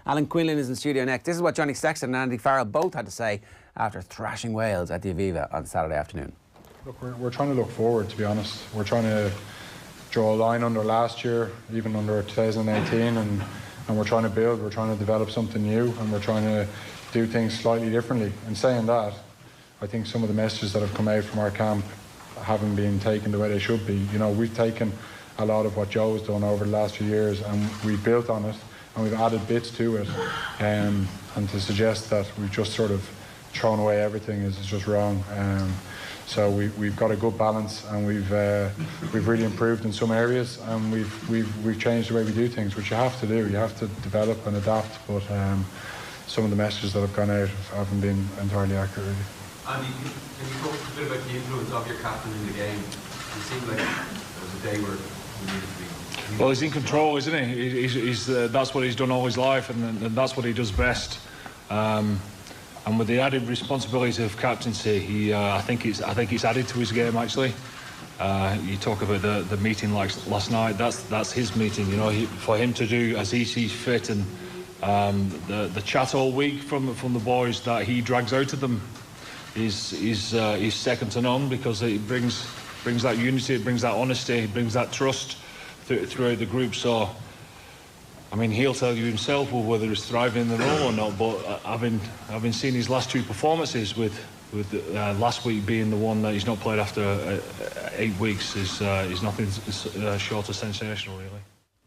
Alan Quinlan is in studio next. This is what Johnny Sexton and Andy Farrell both had to say after thrashing Wales at the Aviva on Saturday afternoon. Look, we're trying to look forward, to be honest. We're trying to draw a line under last year, even under 2018, and we're trying to build, we're trying to develop something new, and we're trying to do things slightly differently. And saying that, I think some of the messages that have come out from our camp haven't been taken the way they should be. You know, we've taken a lot of what Joe has done over the last few years, and we've built on it, and we've added bits to it. And to suggest that we've just sort of thrown away everything is just wrong. So we've got a good balance, and we've really improved in some areas, and we've changed the way we do things, which you have to do. You have to develop and adapt, but some of the messages that have gone out haven't been entirely accurate, really. Andy, can you talk a bit about the influence of your captain in the game? It seemed like there was a day where he needed to be... Well, he's in control, isn't he? He's that's what he's done all his life, and that's what he does best. And with the added responsibilities of captaincy, I think it's added to his game, actually. You talk about the meeting like last night. That's his meeting. You know, for him to do as he sees fit, and the chat all week from the boys that he drags out of them is second to none, because it brings that unity, it brings that honesty, it brings that trust throughout the group. So, I mean, he'll tell you himself whether he's thriving in the role or not. But having seen his last two performances, with last week being the one that he's not played after 8 weeks, is nothing short of sensational, really.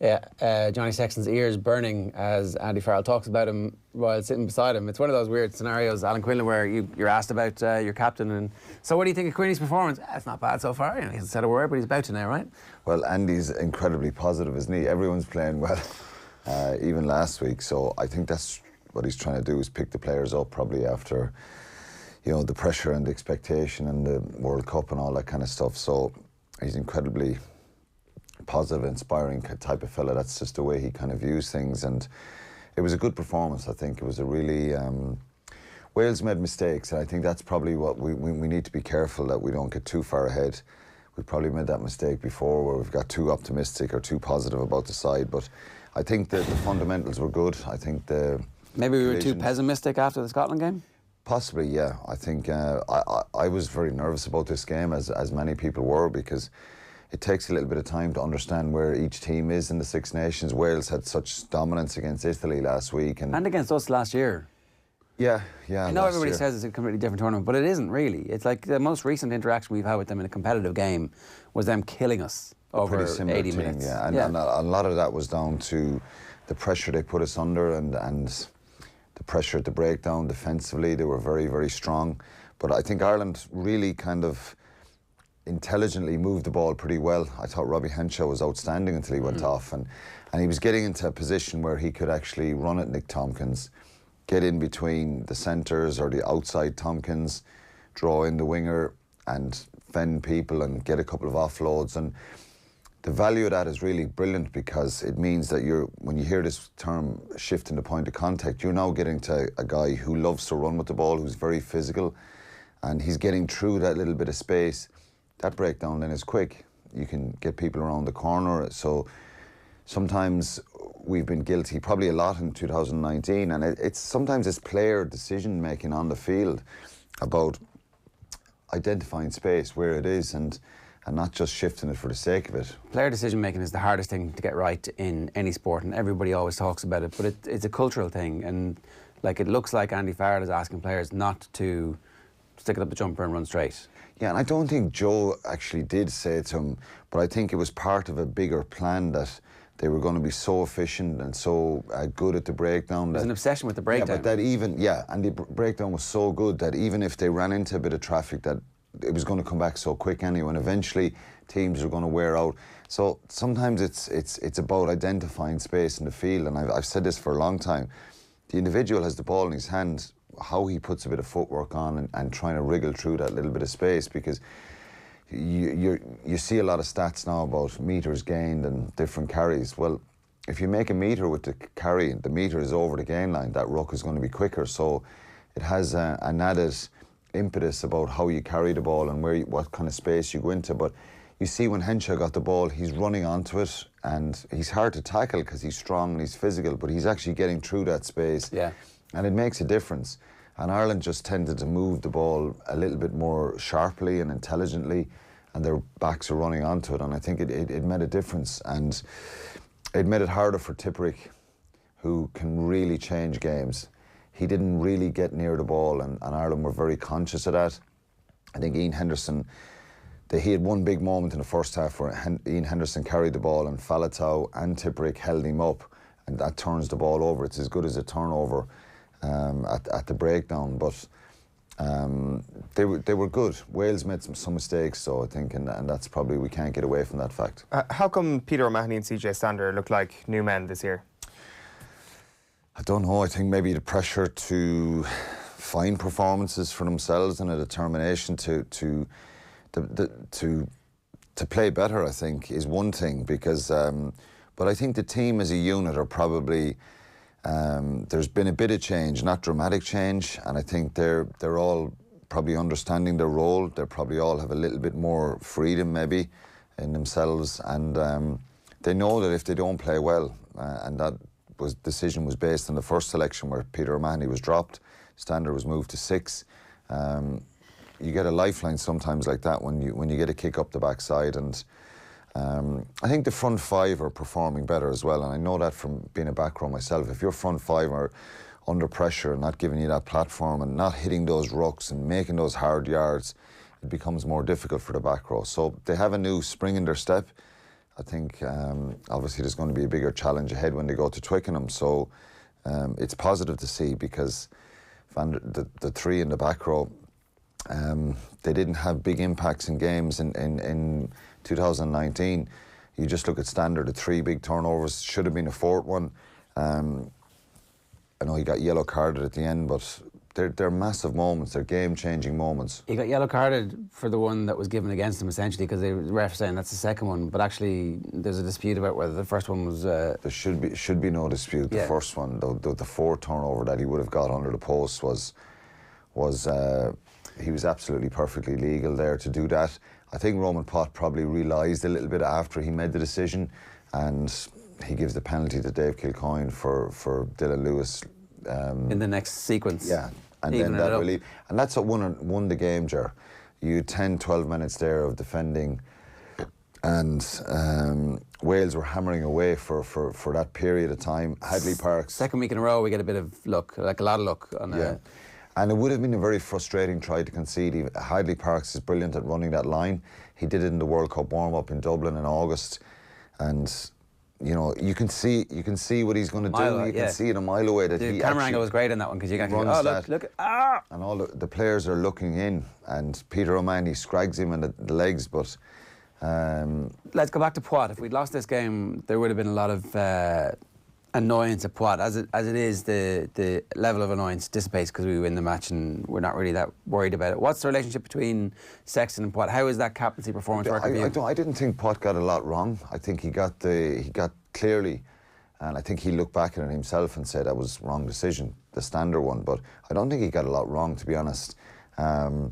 Yeah, Johnny Sexton's ears burning as Andy Farrell talks about him while sitting beside him. It's one of those weird scenarios, Alan Quinlan, where you're asked about your captain, and so what do you think of Quinny's performance? It's not bad so far. You know, he hasn't said a word, but he's about to now, right? Well, Andy's incredibly positive, isn't he? Everyone's playing well, even last week. So I think that's what he's trying to do, is pick the players up probably after, you know, the pressure and the expectation and the World Cup and all that kind of stuff. So he's incredibly positive, inspiring type of fella. That's just the way he kind of views things, and it was a good performance. I think it was a really Wales made mistakes, and I think that's probably what we need to be careful that we don't get too far ahead. We probably made that mistake before, where we've got too optimistic or too positive about the side, but I think that the fundamentals were good. I think maybe we were too pessimistic after the Scotland game. Possibly, yeah. I think I was very nervous about this game, as many people were, because it takes a little bit of time to understand where each team is in the Six Nations. Wales had such dominance against Italy last week. And against us last year. Yeah. I know everybody says it's a completely different tournament, but it isn't really. It's like the most recent interaction we've had with them in a competitive game was them killing us over 80 minutes. Yeah, and a lot of that was down to the pressure they put us under, and the pressure at the breakdown defensively. They were very, very strong. But I think Ireland really kind of intelligently moved the ball pretty well. I thought Robbie Henshaw was outstanding until he went off, and he was getting into a position where he could actually run at Nick Tompkins, get in between the centres or the outside Tompkins, draw in the winger and fend people and get a couple of offloads. And the value of that is really brilliant, because it means that when you hear this term shifting the point of contact, you're now getting to a guy who loves to run with the ball, who's very physical, and he's getting through that little bit of space. That breakdown then is quick. You can get people around the corner. So sometimes we've been guilty, probably a lot in 2019, and sometimes it's player decision making on the field about identifying space where it is, and not just shifting it for the sake of it. Player decision making is the hardest thing to get right in any sport, and everybody always talks about it, but it's a cultural thing, and like, it looks like Andy Farrell is asking players not to stick it up the jumper and run straight. Yeah, and I don't think Joe actually did say it to him, but I think it was part of a bigger plan that they were going to be so efficient and so good at the breakdown. There's an obsession with the breakdown. Yeah, and the breakdown was so good that even if they ran into a bit of traffic, that it was going to come back so quick anyway, and eventually teams are going to wear out. So sometimes it's about identifying space in the field, and I've said this for a long time. The individual has the ball in his hand, how he puts a bit of footwork on and trying to wriggle through that little bit of space, because you see a lot of stats now about meters gained and different carries. Well, if you make a metre with the carry, the metre is over the gain line, that ruck is going to be quicker. So it has an added impetus about how you carry the ball and what kind of space you go into. But you see when Henshaw got the ball, he's running onto it, and he's hard to tackle because he's strong and he's physical, but he's actually getting through that space. Yeah. And it makes a difference. And Ireland just tended to move the ball a little bit more sharply and intelligently, and their backs are running onto it, and I think it made a difference. And it made it harder for Tipperick, who can really change games. He didn't really get near the ball, and Ireland were very conscious of that. I think Ian Henderson, he had one big moment in the first half where Ian Henderson carried the ball and Faletau and Tipperick held him up, and that turns the ball over. It's as good as a turnover at the breakdown, but they were good. Wales made some mistakes, so I think, and that's probably, we can't get away from that fact. How come Peter O'Mahony and CJ Stander look like new men this year? I don't know. I think maybe the pressure to find performances for themselves and a determination to play better, I think, is one thing. Because, but I think the team as a unit are probably. There's been a bit of change, not dramatic change, and I think they're all probably understanding their role. They probably all have a little bit more freedom, maybe, in themselves, and they know that if they don't play well, and that decision was based on the first selection where Peter O'Mahony was dropped, Stander was moved to 6. You get a lifeline sometimes like that when you get a kick up the backside, and I think the front 5 are performing better as well, and I know that from being a back row myself. If your front 5 are under pressure and not giving you that platform and not hitting those rucks and making those hard yards, it becomes more difficult for the back row. So they have a new spring in their step. I think obviously there's going to be a bigger challenge ahead when they go to Twickenham, so it's positive to see, because the 3 in the back row, they didn't have big impacts in games in 2019. You just look at Stander, the 3 big turnovers, should have been a 4th one. I know he got yellow carded at the end, but they're massive moments, they're game-changing moments. He got yellow carded for the one that was given against him, essentially, because the ref saying that's the second one, but actually there's a dispute about whether the first one was... There should be no dispute. The first one, the 4th turnover that he would have got under the post was he was absolutely perfectly legal there to do that. I think Roman Pott probably realised a little bit after he made the decision, and he gives the penalty to Dave Kilcoyne for Dylan Lewis. In the next sequence. Yeah, and then that really... And that's what won the game, Ger. You had 10-12 minutes there of defending, and Wales were hammering away for that period of time. Hadley Parks... Second week in a row we get a bit of luck, like a lot of luck. And it would have been a very frustrating try to concede. Hadley Parks is brilliant at running that line. He did it in the World Cup warm-up in Dublin in August, and you know, you can see what he's going to do. You can see it a mile away that the camera angle was great on that one, because you can look, and all the players are looking in, and Peter O'Mahony scrags him in the legs. But let's go back to Poit. If we'd lost this game, there would have been a lot of annoyance at Poit. As it is, the level of annoyance dissipates because we win the match, and we're not really that worried about it. What's the relationship between Sexton and Poit? How is that captaincy performance working for you? I didn't think Poit got a lot wrong. I think he got clearly, and I think he looked back at it himself and said that was wrong decision, the Stander one. But I don't think he got a lot wrong, to be honest. The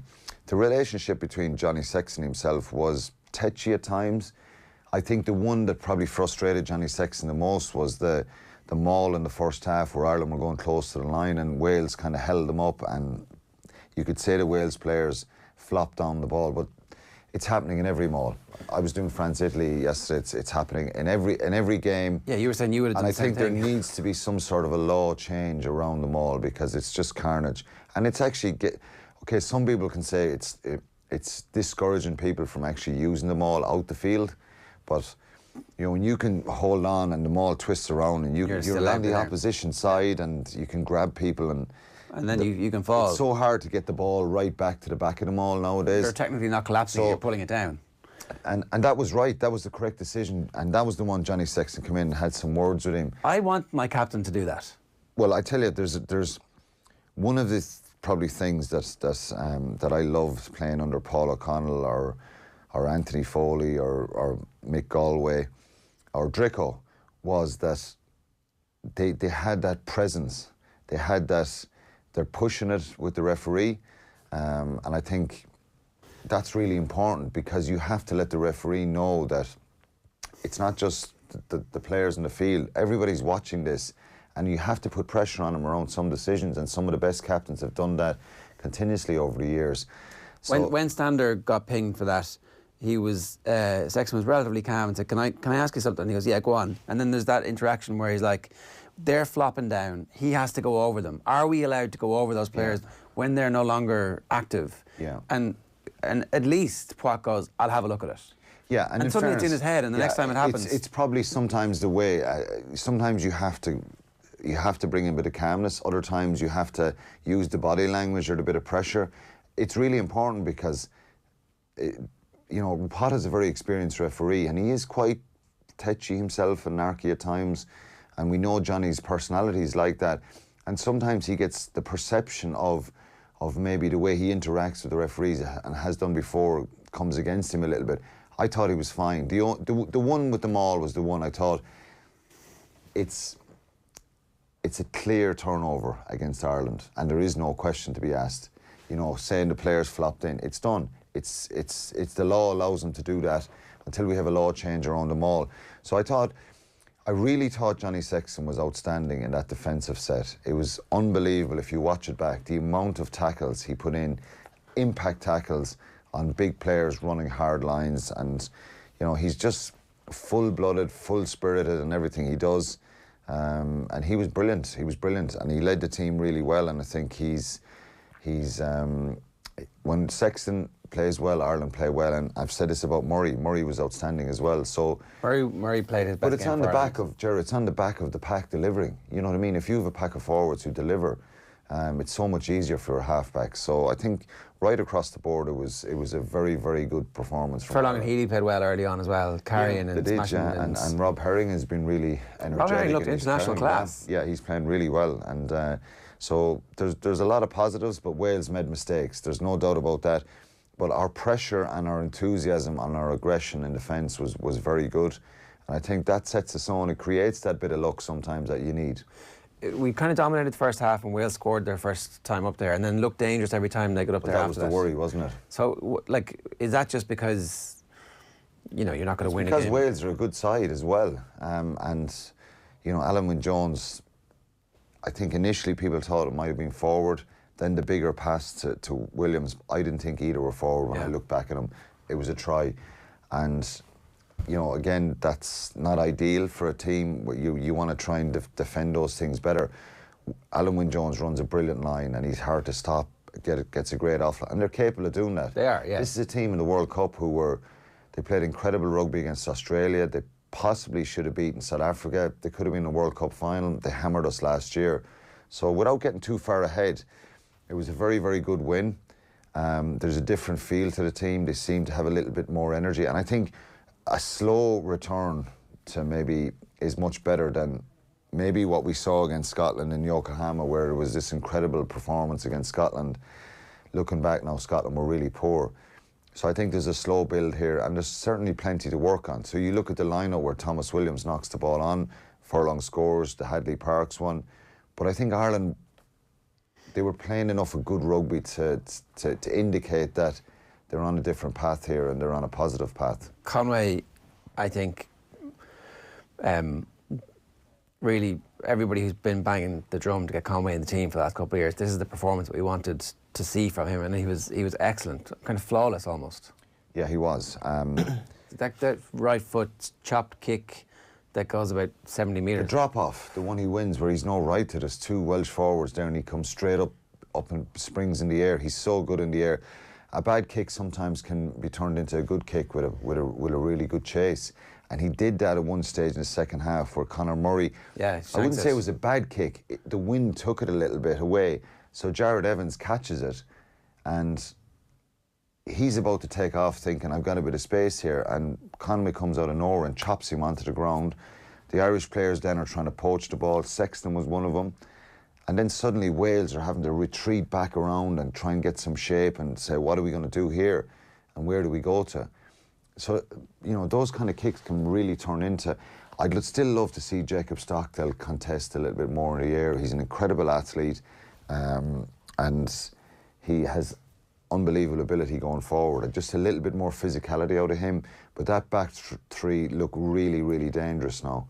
relationship between Johnny Sexton himself was tetchy at times. I think the one that probably frustrated Johnny Sexton the most was the maul in the first half, where Ireland were going close to the line and Wales kind of held them up, and you could say the Wales players flopped down the ball, but it's happening in every maul. I was doing France-Italy yesterday. It's happening in every game. Yeah, you were saying you would have done the same thing. And I think there needs to be some sort of a law change around the maul, because it's just carnage. And it's actually okay. Some people can say it's discouraging people from actually using the maul out the field, but you know, when you can hold on and the maul twists around and you're on the opposition side and you can grab people and then you can fall. It's so hard to get the ball right back to the back of the maul nowadays. You're technically not collapsing, you're pulling it down. And that was right, that was the correct decision, and that was the one Johnny Sexton came in and had some words with him. I want my captain to do that. Well, I tell you, there's one of the probably things that I loved playing under Paul O'Connell or Anthony Foley or Mick Galway or Drico, was that they had that presence. They had that, they're pushing it with the referee, and I think that's really important, because you have to let the referee know that it's not just the players in the field. Everybody's watching this, and you have to put pressure on them around some decisions, and some of the best captains have done that continuously over the years. So when Stander got pinged for that, he was Sexton was relatively calm and said, "Can I ask you something?" And he goes, "Yeah, go on." And then there's that interaction where he's like, "They're flopping down. He has to go over them. Are we allowed to go over those players when they're no longer active?" Yeah. And at least Poit goes, "I'll have a look at it." yeah, And suddenly it's in his head, and the next time it happens, it's probably sometimes the way. Sometimes you have to bring in a bit of calmness. Other times you have to use the body language or the bit of pressure. It's really important because, Poit is a very experienced referee, and he is quite tetchy himself and narky at times, and we know Johnny's personality is like that, and sometimes he gets the perception of maybe the way he interacts with the referees and has done before comes against him a little bit. I thought he was fine. The one with the maul was the one I thought it's a clear turnover against Ireland, and there is no question to be asked. Saying the players flopped in, it's done. It's the law allows them to do that until we have a law change around the maul. So I really thought Johnny Sexton was outstanding in that defensive set. It was unbelievable if you watch it back, the amount of tackles he put in, impact tackles on big players running hard lines, and he's just full-blooded, full-spirited in everything he does. And he was brilliant. He was brilliant, and he led the team really well. And I think he's when Sexton plays well, Ireland play well. And I've said this about Murray. Murray was outstanding as well. So Murray played his best game. But it's on the back of Gerard. It's on the back of the pack delivering. You know what I mean? If you have a pack of forwards who deliver, it's so much easier for a halfback. So I think right across the board, it was a very, very good performance. Furlong and Healy played well early on as well, carrying and smashing. And Rob Herring has been really energetic. Rob Herring looked international class. Yeah, he's playing really well, and so there's a lot of positives, but Wales made mistakes. There's no doubt about that. But our pressure and our enthusiasm and our aggression in defence was very good, and I think that sets us on. It creates that bit of luck sometimes that you need. We kind of dominated the first half, and Wales scored their first time up there, and then looked dangerous every time they got up there. That was the worry, wasn't it? So, is that just because you're not going to win? Because again? Wales are a good side as well, and Alan Wynne-Jones. I think initially people thought it might have been forward. Then the bigger pass to Williams, I didn't think either were forward when I looked back at them. It was a try, and again, that's not ideal for a team. You want to try and defend those things better. Alan Wynne-Jones runs a brilliant line, and he's hard to stop. Gets a great offline, and they're capable of doing that. They are, yeah. This is a team in the World Cup they played incredible rugby against Australia. They possibly should have beaten South Africa. They could have been in the World Cup final. They hammered us last year. So without getting too far ahead, it was a very, very good win. There's a different feel to the team. They seem to have a little bit more energy, and I think a slow return to maybe is much better than maybe what we saw against Scotland in Yokohama, where it was this incredible performance against Scotland. Looking back now, Scotland were really poor. So I think there's a slow build here, and there's certainly plenty to work on. So you look at the lineup where Thomas Williams knocks the ball on, Furlong scores, the Hadley Parks one. But I think Ireland, they were playing enough of good rugby to indicate that they're on a different path here, and they're on a positive path. Conway, I think, really everybody who's been banging the drum to get Conway in the team for the last couple of years, this is the performance that we wanted to see from him, and he was excellent, kind of flawless almost. Yeah, he was. That right foot chopped kick that goes about 70 metres. The drop off, the one he wins where he's no right to, there's two Welsh forwards there, and he comes straight up and springs in the air. He's so good in the air. A bad kick sometimes can be turned into a good kick with a really good chase. And he did that at one stage in the second half where Conor Murray, I wouldn't say it was a bad kick, the wind took it a little bit away, so Jared Evans catches it, and he's about to take off thinking, I've got a bit of space here, and Conway comes out of nowhere and chops him onto the ground. The Irish players then are trying to poach the ball. Sexton was one of them. And then suddenly Wales are having to retreat back around and try and get some shape and say, what are we going to do here? And where do we go to? So, those kind of kicks can really turn into... I'd still love to see Jacob Stockdale contest a little bit more in the air. He's an incredible athlete, and he has unbelievable ability going forward, and just a little bit more physicality out of him. But that back three look really, really dangerous now.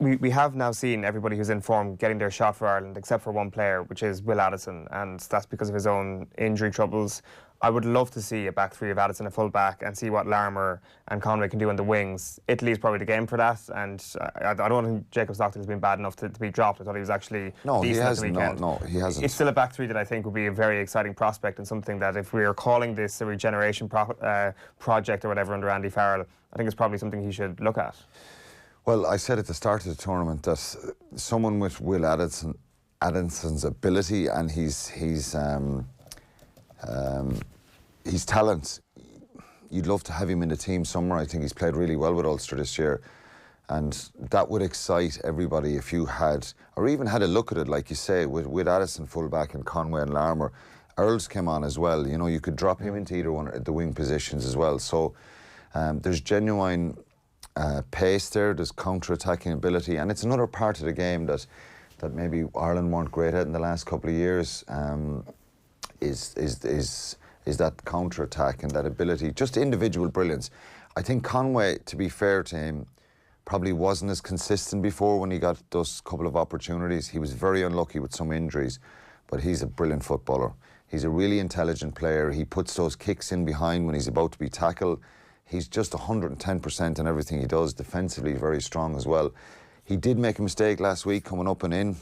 We have now seen everybody who's in form getting their shot for Ireland, except for one player, which is Will Addison, and that's because of his own injury troubles. I would love to see a back three of Addison, a full back, and see what Larmour and Conway can do on the wings. Italy's probably the game for that, and I don't think Jacob Stockdale's been bad enough to be dropped. I thought he was actually decent at the weekend. No, he hasn't. It's still a back three that I think would be a very exciting prospect, and something that if we are calling this a regeneration project or whatever under Andy Farrell, I think it's probably something he should look at. Well, I said at the start of the tournament that someone with Will Addison's ability and his talent, you'd love to have him in the team somewhere. I think he's played really well with Ulster this year, and that would excite everybody if you had, or even had a look at it, like you say, with Addison fullback and Conway and Larmour. Earls came on as well. You know, you could drop him into either one at the wing positions as well. So there's genuine pace there. There's counter-attacking ability, and it's another part of the game that maybe Ireland weren't great at in the last couple of years. Is that counter-attack and that ability, just individual brilliance. I think Conway, to be fair to him, probably wasn't as consistent before when he got those couple of opportunities. He was very unlucky with some injuries, but he's a brilliant footballer. He's a really intelligent player. He puts those kicks in behind when he's about to be tackled. He's just 110% in everything he does. Defensively, very strong as well. He did make a mistake last week coming up and in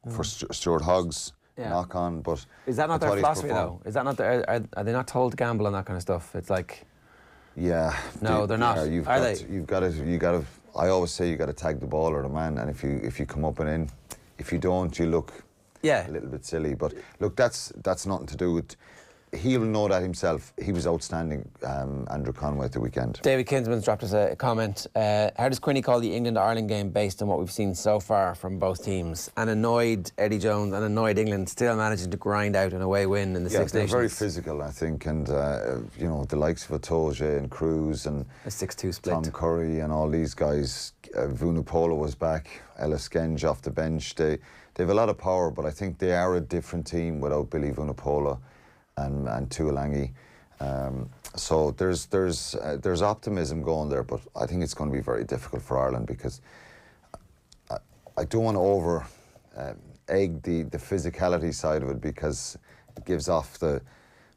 for Stuart Hogg's knock on, but is that not their philosophy though? Is that not are they not told to gamble on that kind of stuff? It's like, yeah, no, they're not. You've got to. I always say you got to tag the ball or the man, and if you come up and in, if you don't, you look a little bit silly. But look, that's nothing to do with. He'll know that himself. He was outstanding, Andrew Conway, at the weekend. David Kinsman's dropped us a comment. How does Quinny call the England-Ireland game based on what we've seen so far from both teams? And annoyed Eddie Jones and annoyed England still managing to grind out an away win in the Six Nations. They're very physical, I think, and you know, the likes of Atoje and Cruz and a 6-2 split. Tom Curry and all these guys. Vunipola was back. Ellis Genge off the bench. They have a lot of power, but I think they are a different team without Billy Vunipola and Tuolangi. So there's optimism going there, but I think it's going to be very difficult for Ireland because I don't want to over egg the physicality side of it, because it gives off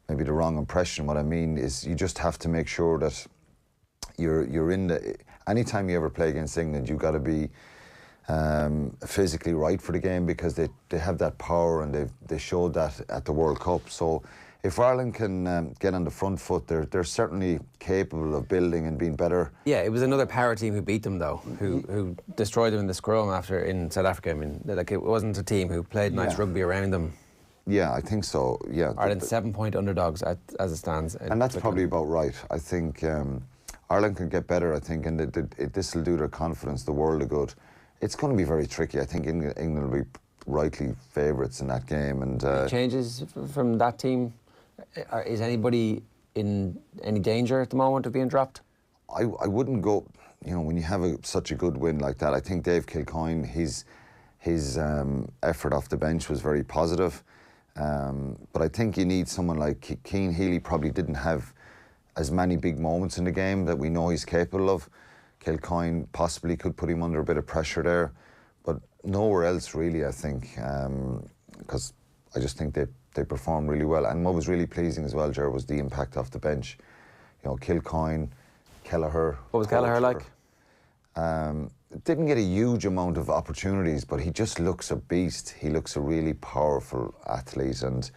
maybe the wrong impression. What I mean is you just have to make sure that you're in the. Anytime you ever play against England, you've got to be physically right for the game, because they have that power, and they showed that at the World Cup. So if Ireland can get on the front foot, they're certainly capable of building and being better. Yeah, it was another power team who beat them though, who destroyed them in the scrum in South Africa. I mean, like, it wasn't a team who played nice rugby around them. Yeah, I think so. Yeah, Ireland 7-point underdogs as it stands, and that's probably about right. I think Ireland can get better. I think, and this will do their confidence the world of good. It's going to be very tricky. I think England will be rightly favourites in that game. And changes from that team. Is anybody in any danger at the moment of being dropped? I wouldn't go. You know, when you have such a good win like that, I think Dave Kilcoyne, his effort off the bench was very positive. But I think you need someone like Cian Healy. Probably didn't have as many big moments in the game that we know he's capable of. Kilcoyne possibly could put him under a bit of pressure there, but nowhere else really, I think, because I just think they performed really well. And what was really pleasing as well, Ger, was the impact off the bench. You know, Kilcoyne, Kelleher. What was Kelleher like? Didn't get a huge amount of opportunities, but he just looks a beast. He looks a really powerful athlete, and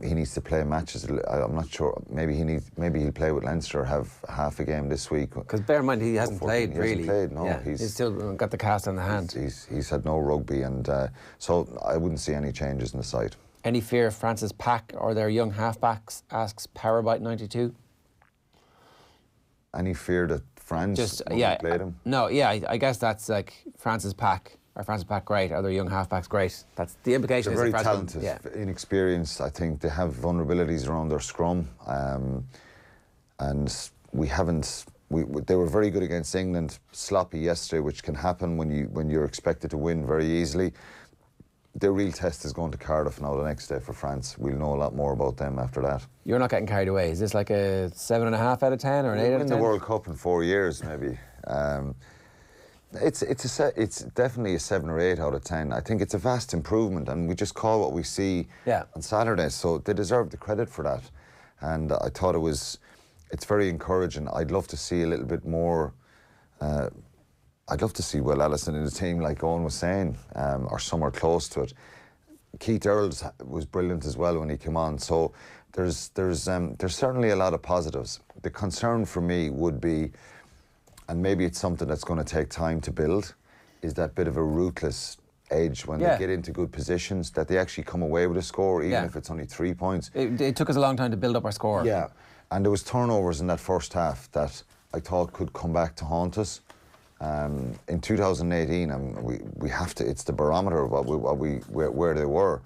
he needs to play matches. I'm not sure. Maybe he'll play with Leinster, have half a game this week. Because bear in mind, he hasn't played really. He hasn't played. No, yeah, he's still got the cast on the hand. He's had no rugby, and so I wouldn't see any changes in the side. Any fear of France's pack or their young halfbacks? Asks Powerbite92. Any fear that France won't play them? No, I guess that's like France's pack. Are France's pack great? Are their young halfbacks great? That's the implication. They're very talented, inexperienced. I think they have vulnerabilities around their scrum, and we haven't. They were very good against England, sloppy yesterday, which can happen when you're expected to win very easily. the real test is going to Cardiff now the next day for France. We'll know a lot more about them after that. You're not getting carried away. Is this like a 7.5 out of 10 or an 8 out of 10? Win the World Cup in 4 years, maybe. It's definitely a 7 or 8 out of 10. I think it's a vast improvement, and we just call what we see on Saturday. So they deserve the credit for that, and I thought it's very encouraging. I'd love to see a little bit more. I'd love to see Will Addison in the team, like Owen was saying, or somewhere close to it. Keith Earls was brilliant as well when he came on. So there's certainly a lot of positives. The concern for me would be, and maybe it's something that's going to take time to build, is that bit of a ruthless edge when they get into good positions, that they actually come away with a score, even if it's only 3 points. It took us a long time to build up our score. Yeah, and there was turnovers in that first half that I thought could come back to haunt us. In 2018, we have to. It's the barometer of where they were.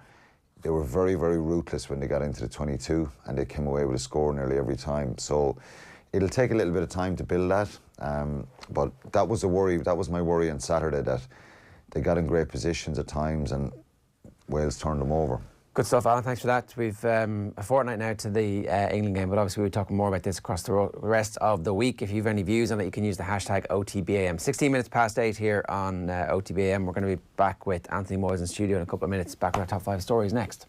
They were very, very ruthless when they got into the 22, and they came away with a score nearly every time. So it'll take a little bit of time to build that. But that was a worry. That was my worry on Saturday, that they got in great positions at times, and Wales turned them over. Good stuff, Alan. Thanks for that. We've a fortnight now to the England game, but obviously we'll be talking more about this across the rest of the week. If you have any views on it, you can use the hashtag OTBAM. 16 minutes past 8 here on OTBAM. We're going to be back with Anthony Moyes in studio in a couple of minutes. Back with our top 5 stories next.